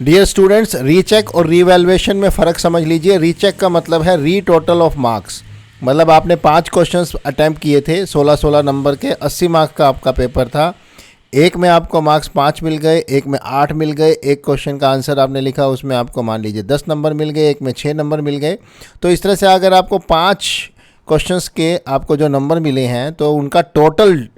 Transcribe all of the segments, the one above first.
Dear students, recheck और revaluation में फ़र्क समझ लीजिए। रीचेक का मतलब है री टोटल ऑफ मार्क्स। मतलब आपने 5 क्वेश्चंस अटैम्प्ट किए थे, 16-16 नंबर के, 80 मार्क्स का आपका पेपर था। एक में आपको मार्क्स 5 मिल गए, एक में 8 मिल गए, एक क्वेश्चन का आंसर आपने लिखा उसमें आपको मान लीजिए 10 नंबर मिल गए, एक में 6 नंबर मिल गए। तो इस तरह से अगर आपको 5 क्वेश्चंस के आपको जो नंबर मिले हैं तो उनका टोटल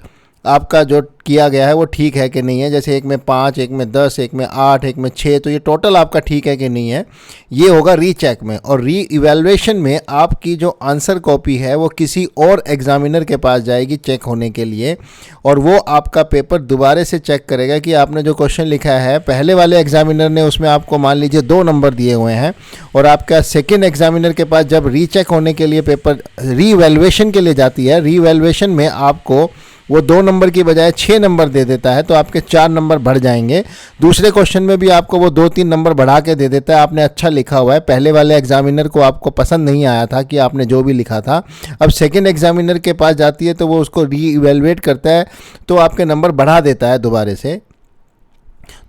आपका जो किया गया है वो ठीक है कि नहीं है। जैसे एक में 5, एक में 10, एक में 8, एक में 6, तो ये टोटल आपका ठीक है कि नहीं है, ये होगा रीचेक में। और री इवैल्यूएशन में आपकी जो आंसर कॉपी है वो किसी और एग्जामिनर के पास जाएगी चेक होने के लिए, और वो आपका पेपर दोबारा से चेक करेगा कि आपने जो क्वेश्चन लिखा है पहले वाले एग्जामिनर ने उसमें आपको मान लीजिए 2 नंबर दिए हुए हैं, और आपका सेकेंड एग्जामिनर के पास जब रीचेक होने के लिए पेपर री इवैल्यूएशन के लिए जाती है, री इवैल्यूएशन में आपको वो 2 नंबर की बजाय 6 नंबर दे देता है, तो आपके 4 नंबर बढ़ जाएंगे। दूसरे क्वेश्चन में भी आपको वो 2-3 नंबर बढ़ा के दे देता है। आपने अच्छा लिखा हुआ है, पहले वाले एग्जामिनर को आपको पसंद नहीं आया था कि आपने जो भी लिखा था, अब सेकंड एग्जामिनर के पास जाती है तो वो उसको री इवेलुएट करता है, तो आपके नंबर बढ़ा देता है दोबारा से।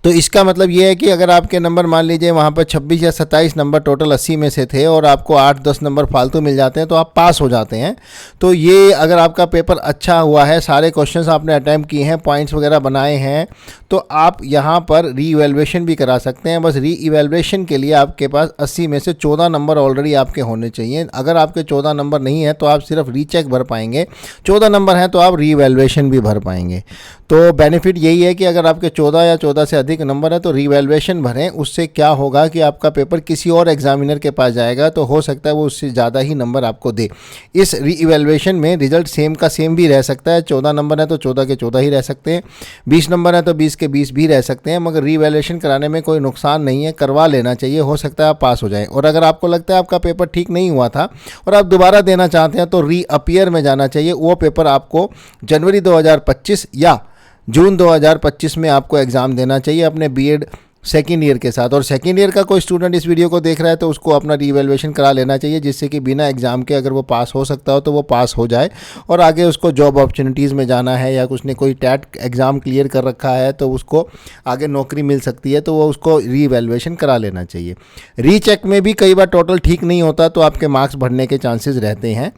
तो इसका मतलब ये है कि अगर आपके नंबर मान लीजिए वहाँ पर 26 या 27 नंबर टोटल 80 में से थे और आपको 8-10 नंबर फालतू मिल जाते हैं तो आप पास हो जाते हैं। तो ये अगर आपका पेपर अच्छा हुआ है, सारे क्वेश्चंस आपने अटैम्प्ट किए हैं, पॉइंट्स वगैरह बनाए हैं, तो आप यहाँ पर री इवैल्यूएशन भी करा सकते हैं। बस री इवैल्यूएशन के लिए आपके पास 80 में से 14 नंबर ऑलरेडी आपके होने चाहिए। अगर आपके 14 नंबर नहीं है तो आप सिर्फ रीचेक भर पाएंगे, 14 नंबर हैं तो आप री इवैल्यूएशन भी भर पाएंगे। तो बेनिफिट यही है कि अगर आपके 14 या 14 से अधिक नंबर है तो रीवैल्यूएशन भरें। उससे क्या होगा कि आपका पेपर किसी और एग्जामिनर के पास जाएगा, तो हो सकता है वो उससे ज़्यादा ही नंबर आपको दे। इस रीवैल्यूएशन में रिजल्ट सेम का सेम भी रह सकता है। 14 नंबर है तो 14 के 14 ही रह सकते हैं, 20 नंबर है तो 20 के 20 भी रह सकते हैं, मगर रीवैल्यूएशन कराने में कोई नुकसान नहीं है, करवा लेना चाहिए, हो सकता है आप पास हो जाएं। और अगर आपको लगता है आपका पेपर ठीक नहीं हुआ था और आप दोबारा देना चाहते हैं तो री अपीयर में जाना चाहिए। वो पेपर आपको जनवरी 2025 या जून 2025 में आपको एग्ज़ाम देना चाहिए अपने बीएड सेकेंड ईयर के साथ। और सेकेंड ईयर का कोई स्टूडेंट इस वीडियो को देख रहा है तो उसको अपना रीवैल्यूएशन करा लेना चाहिए, जिससे कि बिना एग्ज़ाम के अगर वो पास हो सकता हो तो वो पास हो जाए, और आगे उसको जॉब अपॉर्चुनिटीज़ में जाना है या उसने कोई टैट एग्ज़ाम क्लियर कर रखा है तो उसको आगे नौकरी मिल सकती है, तो वो उसको रीवैल्यूएशन करा लेना चाहिए। रीचेक में भी कई बार टोटल ठीक नहीं होता तो आपके मार्क्स बढ़ने के चांसेस रहते हैं।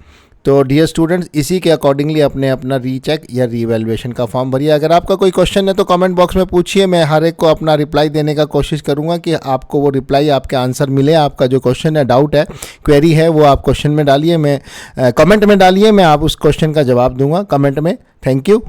तो डियर स्टूडेंट्स, इसी के अकॉर्डिंगली अपने अपना रीचेक या रीवैल्यूएशन का फॉर्म भरिए। अगर आपका कोई क्वेश्चन है तो कमेंट बॉक्स में पूछिए, मैं हर एक को अपना रिप्लाई देने का कोशिश करूंगा कि आपको वो रिप्लाई, आपके आंसर मिले। आपका जो क्वेश्चन है, डाउट है, क्वेरी है, वो आप क्वेश्चन में डालिए, मैं कमेंट में डालिए, मैं आप उस क्वेश्चन का जवाब दूंगा कमेंट में। Thank you.